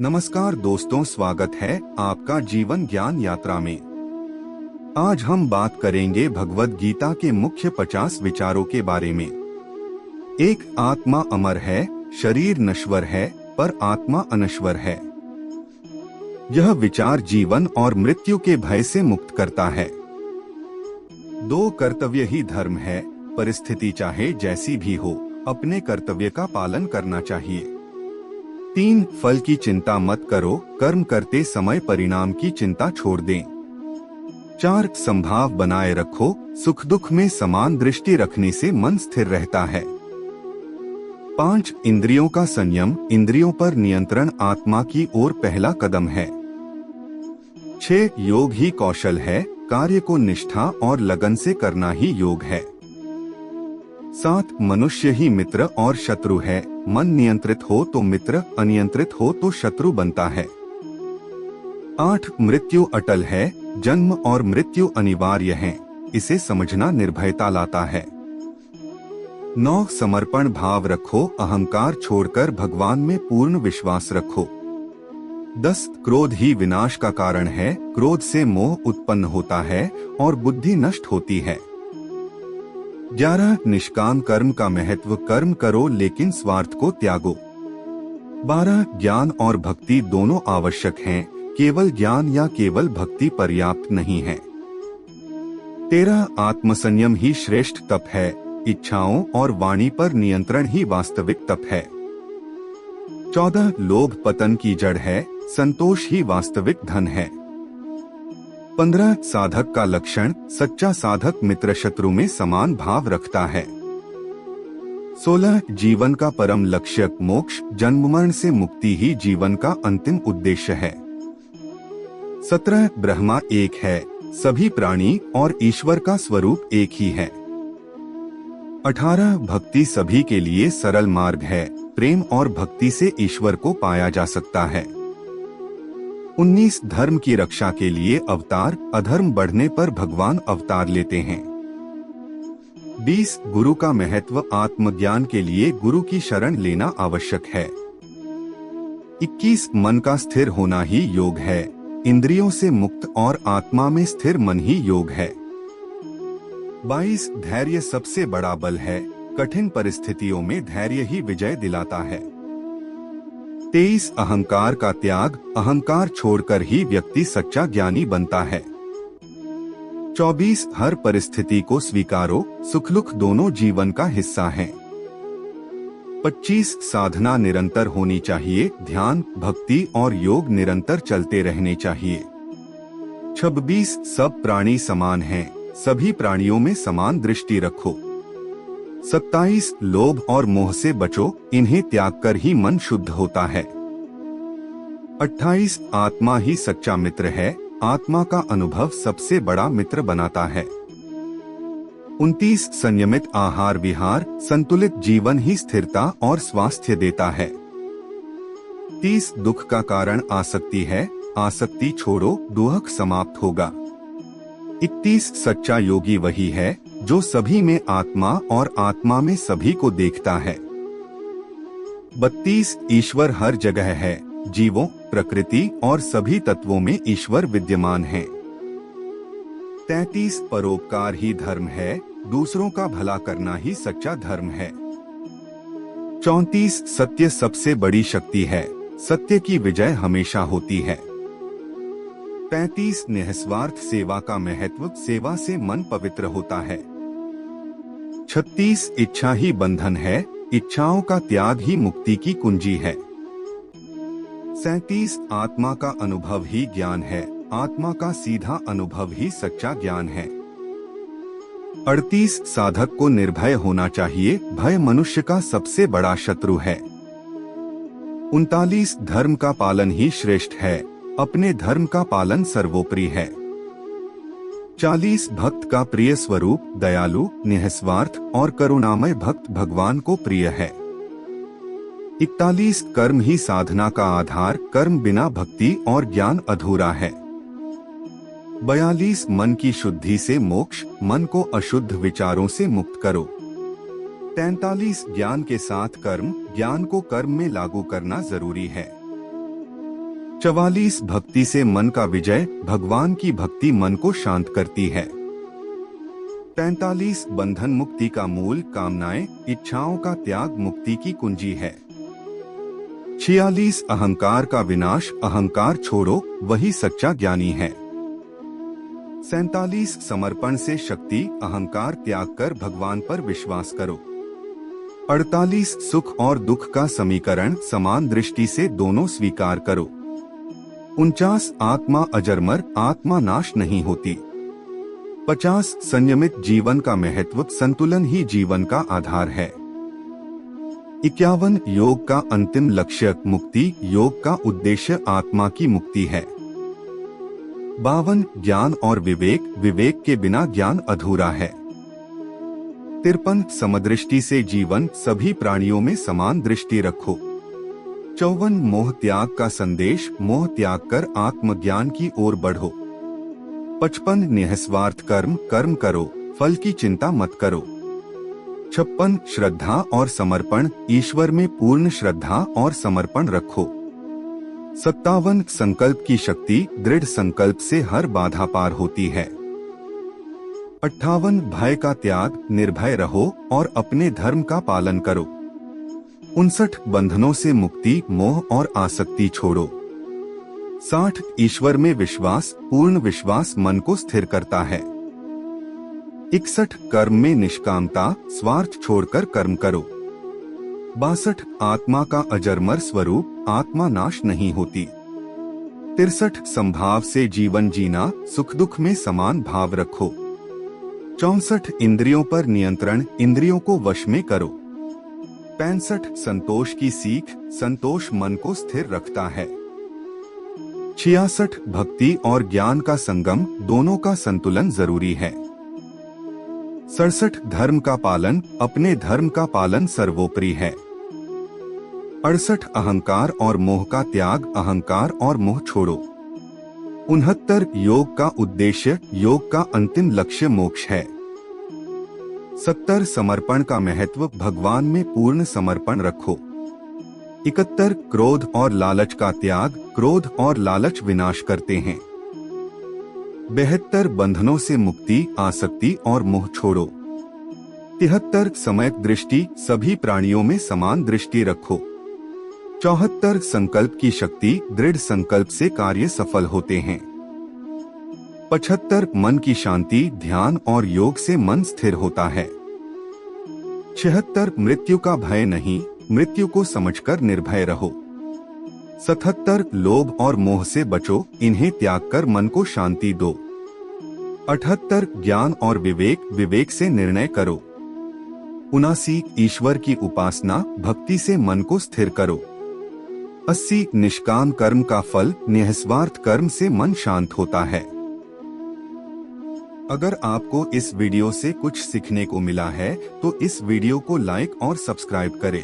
नमस्कार दोस्तों, स्वागत है आपका जीवन ज्ञान यात्रा में। आज हम बात करेंगे भगवद गीता के मुख्य 50 विचारों के बारे में। एक, आत्मा अमर है, शरीर नश्वर है, पर आत्मा अनश्वर है। यह विचार जीवन और मृत्यु के भय से मुक्त करता है। 2, कर्तव्य ही धर्म है, परिस्थिति चाहे जैसी भी हो, अपने कर्तव्य का पालन करना चाहिए। 3, फल की चिंता मत करो, कर्म करते समय परिणाम की चिंता छोड़ दें। 4, संभाव बनाए रखो, सुख दुख में समान दृष्टि रखने से मन स्थिर रहता है। 5, इंद्रियों का संयम, इंद्रियों पर नियंत्रण आत्मा की ओर पहला कदम है। 6, योग ही कौशल है, कार्य को निष्ठा और लगन से करना ही योग है। 7, मनुष्य ही मित्र और शत्रु है, मन नियंत्रित हो तो मित्र, अनियंत्रित हो तो शत्रु बनता है। 8, मृत्यु अटल है, जन्म और मृत्यु अनिवार्य हैं, इसे समझना निर्भयता लाता है। 9, समर्पण भाव रखो, अहंकार छोड़कर भगवान में पूर्ण विश्वास रखो। 10, क्रोध ही विनाश का कारण है, क्रोध से मोह उत्पन्न होता है और बुद्धि नष्ट होती है। 11, निष्काम कर्म का महत्व, कर्म करो लेकिन स्वार्थ को त्यागो। 12, ज्ञान और भक्ति दोनों आवश्यक हैं, केवल ज्ञान या केवल भक्ति पर्याप्त नहीं है। 13, आत्मसंयम ही श्रेष्ठ तप है, इच्छाओं और वाणी पर नियंत्रण ही वास्तविक तप है। 14, लोभ पतन की जड़ है, संतोष ही वास्तविक धन है। 15, साधक का लक्षण, सच्चा साधक मित्र शत्रु में समान भाव रखता है। 16, जीवन का परम लक्ष्य मोक्ष, जन्म मरण से मुक्ति ही जीवन का अंतिम उद्देश्य है। 17, ब्रह्मा एक है, सभी प्राणी और ईश्वर का स्वरूप एक ही है। 18, भक्ति सभी के लिए सरल मार्ग है, प्रेम और भक्ति से ईश्वर को पाया जा सकता है। 19, धर्म की रक्षा के लिए अवतार, अधर्म बढ़ने पर भगवान अवतार लेते हैं। 20, गुरु का महत्व, आत्मज्ञान के लिए गुरु की शरण लेना आवश्यक है। 21, मन का स्थिर होना ही योग है, इंद्रियों से मुक्त और आत्मा में स्थिर मन ही योग है। 22, धैर्य सबसे बड़ा बल है, कठिन परिस्थितियों में धैर्य ही विजय दिलाता है। 23, अहंकार का त्याग, अहंकार छोड़कर ही व्यक्ति सच्चा ज्ञानी बनता है। 24, हर परिस्थिति को स्वीकारो, सुख दुख दोनों जीवन का हिस्सा हैं। 25, साधना निरंतर होनी चाहिए, ध्यान, भक्ति और योग निरंतर चलते रहने चाहिए। 26, सब प्राणी समान हैं, सभी प्राणियों में समान दृष्टि रखो। 27, लोभ और मोह से बचो, इन्हें त्याग कर ही मन शुद्ध होता है। 28, आत्मा ही सच्चा मित्र है, आत्मा का अनुभव सबसे बड़ा मित्र बनाता है। 29, संयमित आहार विहार, संतुलित जीवन ही स्थिरता और स्वास्थ्य देता है। 30, दुख का कारण आसक्ति है, आसक्ति छोड़ो, दुख समाप्त होगा। 31, सच्चा योगी वही है जो सभी में आत्मा और आत्मा में सभी को देखता है। 32, ईश्वर हर जगह है, जीवों, प्रकृति और सभी तत्वों में ईश्वर विद्यमान है। 33, परोपकार ही धर्म है, दूसरों का भला करना ही सच्चा धर्म है। 34, सत्य सबसे बड़ी शक्ति है, सत्य की विजय हमेशा होती है। 35, निस्वार्थ सेवा का महत्व, सेवा से मन पवित्र होता है। 36, इच्छा ही बंधन है, इच्छाओं का त्याग ही मुक्ति की कुंजी है। 37, आत्मा का अनुभव ही ज्ञान है, आत्मा का सीधा अनुभव ही सच्चा ज्ञान है। 38, साधक को निर्भय होना चाहिए, भय मनुष्य का सबसे बड़ा शत्रु है। 39, धर्म का पालन ही श्रेष्ठ है, अपने धर्म का पालन सर्वोपरि है। 40, भक्त का प्रिय स्वरूप, दयालु, निस्वार्थ और करुणामय भक्त भगवान को प्रिय है। 41, कर्म ही साधना का आधार, कर्म बिना भक्ति और ज्ञान अधूरा है। 42, मन की शुद्धि से मोक्ष, मन को अशुद्ध विचारों से मुक्त करो। 43, ज्ञान के साथ कर्म, ज्ञान को कर्म में लागू करना जरूरी है। 44 भक्ति से मन का विजय, भगवान की भक्ति मन को शांत करती है। 45 बंधन मुक्ति का मूल, कामनाएं, इच्छाओं का त्याग मुक्ति की कुंजी है। 46 अहंकार का विनाश, अहंकार छोड़ो, वही सच्चा ज्ञानी है। 47 समर्पण से शक्ति, अहंकार त्याग कर भगवान पर विश्वास करो। 48 सुख और दुख का समीकरण, समान दृष्टि से दोनों स्वीकार करो। 49 आत्मा अजरमर, आत्मा नाश नहीं होती। 50 संयमित जीवन का महत्व, संतुलन ही जीवन का आधार है। 51 योग का अंतिम लक्ष्य मुक्ति, योग का उद्देश्य आत्मा की मुक्ति है। 52 ज्ञान और विवेक, विवेक के बिना ज्ञान अधूरा है। 53 समदृष्टि से जीवन, सभी प्राणियों में समान दृष्टि रखो। 54 मोह त्याग का संदेश, मोह त्याग कर आत्मज्ञान की ओर बढ़ो। 55 निःस्वार्थ कर्म, कर्म करो, फल की चिंता मत करो। 56 श्रद्धा और समर्पण, ईश्वर में पूर्ण श्रद्धा और समर्पण रखो। 57 संकल्प की शक्ति, दृढ़ संकल्प से हर बाधा पार होती है। 58 भय का त्याग, निर्भय रहो और अपने धर्म का पालन करो। 59 बंधनों से मुक्ति, मोह और आसक्ति छोड़ो। 60 ईश्वर में विश्वास, पूर्ण विश्वास मन को स्थिर करता है। 61 कर्म में निष्कामता, स्वार्थ छोड़कर कर्म करो। 62 आत्मा का अजरमर स्वरूप, आत्मा नाश नहीं होती। 63 संभाव से जीवन जीना, सुख दुख में समान भाव रखो। 64 इंद्रियों पर नियंत्रण, इंद्रियों को वश में करो। 65 संतोष की सीख, संतोष मन को स्थिर रखता है। 66 भक्ति और ज्ञान का संगम, दोनों का संतुलन जरूरी है। 67 धर्म का पालन, अपने धर्म का पालन सर्वोपरि है। 68 अहंकार और मोह का त्याग, अहंकार और मोह छोड़ो। 69 योग का उद्देश्य, योग का अंतिम लक्ष्य मोक्ष है। 70 समर्पण का महत्व, भगवान में पूर्ण समर्पण रखो। 71 क्रोध और लालच का त्याग, क्रोध और लालच विनाश करते हैं। 72 बंधनों से मुक्ति, आसक्ति और मोह छोड़ो। 73 समयक दृष्टि, सभी प्राणियों में समान दृष्टि रखो। 74 संकल्प की शक्ति, दृढ़ संकल्प से कार्य सफल होते हैं। 75 मन की शांति, ध्यान और योग से मन स्थिर होता है। 76 मृत्यु का भय नहीं, मृत्यु को समझकर निर्भय रहो। 77 लोभ और मोह से बचो, इन्हें त्याग कर मन को शांति दो। 78 ज्ञान और विवेक, विवेक से निर्णय करो। 79 ईश्वर की उपासना, भक्ति से मन को स्थिर करो। 80 निष्काम कर्म का फल, निःस्वार्थ कर्म से मन शांत होता है। अगर आपको इस वीडियो से कुछ सीखने को मिला है तो इस वीडियो को लाइक और सब्सक्राइब करें।